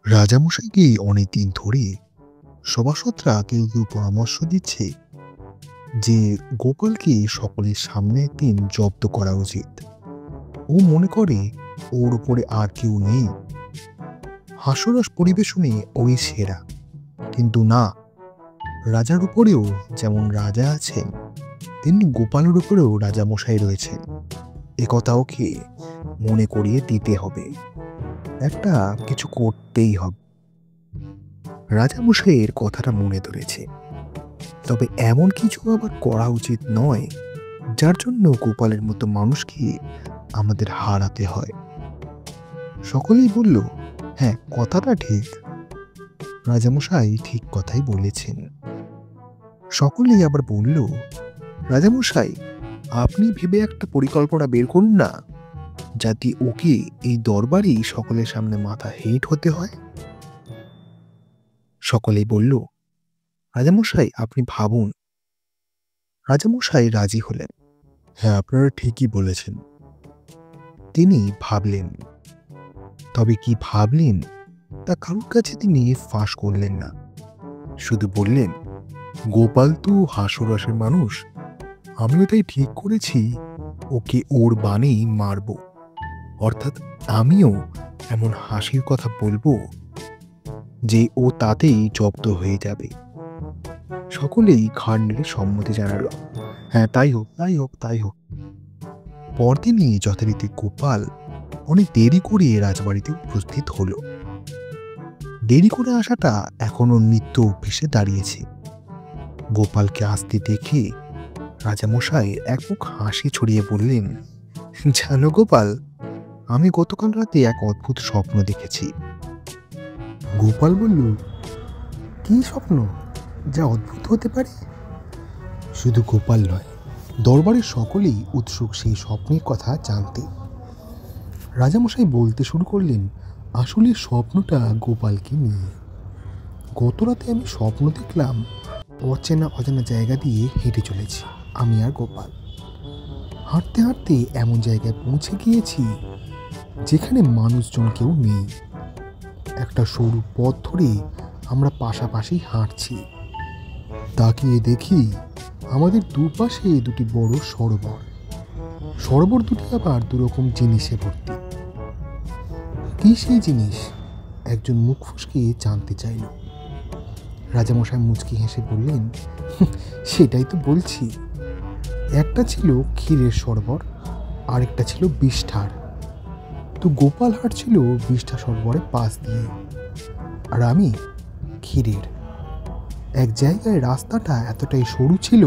রাজামশাইকে অনেকদিন ধরে সভাসদরা কেউ কেউ পরামর্শ দিচ্ছে যে গোপালকে সকলের সামনে একদিন জব্দ করা উচিত। ও মনে করে ওর উপরে আর কেউ নেই, হাস্যরস পরিবেশনে ওই সেরা। কিন্তু না, রাজার উপরেও যেমন রাজা আছেন তেমনি গোপালের উপরেও রাজামশাই রয়েছেন। একথা ওকে মনে করিয়ে দিতে হবে, একটা কিছু করতেই হবে। রাজামশাইয়ের কথাটা মনে ধরেছে, তবে এমন কিছু আবার করা উচিত নয় যার জন্য গোপালের মতো মানুষকে আমাদের হারাতে হয়। সকলেই বলল, হ্যাঁ, কথাটা ঠিক, রাজামশাই ঠিক কথাই বলেছেন। সকলেই আবার বলল, রাজামশাই, আপনি ভেবে একটা পরিকল্পনা বের করুন না, যাতে ওকে এই দরবারেই সকলের সামনে মাথা হেঁট হতে হয়। সকলেই বলল, রাজামশাই, আপনি ভাবুন। রাজামশাই রাজি হলেন। হ্যাঁ, আপনারা ঠিকই বলেছেন। তিনি ভাবলেন, তবে কি ভাবলেন তা কারোর কাছে তিনি ফাঁস করলেন না। শুধু বললেন, গোপাল তো হাস্যরসের মানুষ, আমিও তাই ঠিক করেছি ওকে ওর বাণেই মারব। অর্থাৎ আমিও এমন হাসির কথা বলবো যে ও তাতেই জব্দ হয়ে যাবে। সকলেই ঘাড় নেড়ে সম্মতি জানালো, হ্যাঁ, তাই হোক, তাই হোক, তাই হোক। পরদিনই যথারীতি গোপাল অনেক দেরি করে রাজবাড়িতে উপস্থিত হলো। দেরি করে আসাটা এখনো নিত্য অভ্যেসে দাঁড়িয়েছে। গোপালকে আসতে দেখে রাজামশাই এক মুখ হাসি ছড়িয়ে বললেন, জানো গোপাল, আমি গতকাল রাতে এক অদ্ভুত স্বপ্ন দেখেছি। গোপাল বলল, কি স্বপ্ন, যা অদ্ভুত হতে পারে? শুধু গোপাল নয়, দরবারের সকলেই উৎসুক সেই স্বপ্নের কথা জানতে। রাজামশাই বলতে শুরু করলেন, আসলে স্বপ্নটা গোপালকে নিয়ে। গত রাতে আমি স্বপ্ন দেখলাম অচেনা অজানা জায়গা দিয়ে হেঁটে চলেছি আমি আর গোপাল। হাঁটতে হাঁটতে এমন জায়গায় পৌঁছে গিয়েছি যেখানে মানুষজন কেউ নেই। একটা সরু পথ ধরে আমরা পাশাপাশি হাঁটছি। তাকিয়ে দেখি আমাদের দুপাশে দুটি বড় সরোবর। সরোবর দুটি আবার দুরকম জিনিসে ভর্তি। কি সেই জিনিস? একজন মুখ ফুঁসকে জানতে চাইল। রাজামশাই মুচকি হেসে বললেন, সেটাই তো বলছি। একটা ছিল ক্ষীরের সরোবর, আরেকটা ছিল বিষ্ঠার। তো গোপাল হাঁটছিল বিষ্ঠা সরোবরের পাশ দিয়ে, আর আমি ক্ষীরের। এক জায়গায় রাস্তাটা এতটাই সরু ছিল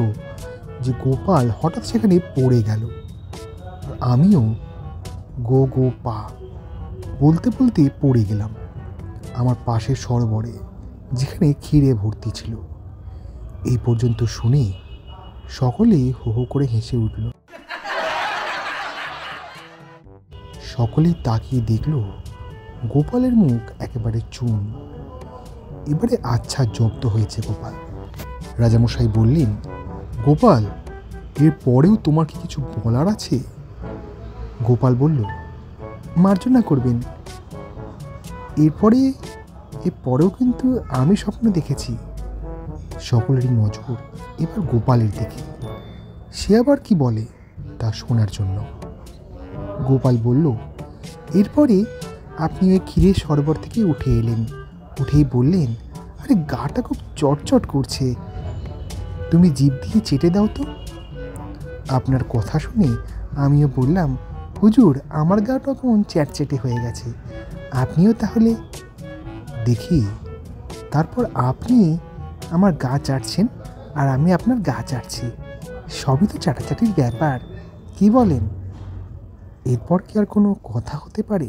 যে গোপাল হঠাৎ সেখানে পড়ে গেল। আমিও গো গো পা বলতে বলতে পড়ে গেলাম আমার পাশের সরোবরে, যেখানে ক্ষীরে ভর্তি ছিল। এই পর্যন্ত শুনে সকলে হো হো করে হেসে উঠল। সকলেই তাকিয়ে দেখল গোপালের মুখ একেবারে চুন। এবারে আচ্ছা জব্দ হয়েছে গোপাল। রাজামশাই বললেন, গোপাল, এর পরেও তোমার কি কিছু বলার আছে? গোপাল বলল, মার্জনা করবেন। এরপরেও কিন্তু আমি স্বপ্ন দেখেছি। সকলেরই নজর এবার গোপালের দিকে। সে আবার কি বলে তা শোনার জন্য। গোপাল বলল, এরপরে আপনি ওই ক্ষীরের সরোবর থেকে উঠে এলেন। উঠেই বললেন, আরে গাটা খুব চটচট করছে, তুমি জিভ দিয়ে চেটে দাও তো। আপনার কথা শুনে আমিও বললাম, হুজুর, আমার গাটা কেমন চ্যাটচ্যাটে হয়ে গেছে, আপনিও তাহলে দেখি। তারপর আপনি আমার গা চাটছেন আর আমি আপনার গা চাটছি, সবই তো চাটাচাটির ব্যাপার, কি বলেন? এরপর কি আর কোনো কথা হতে পারে?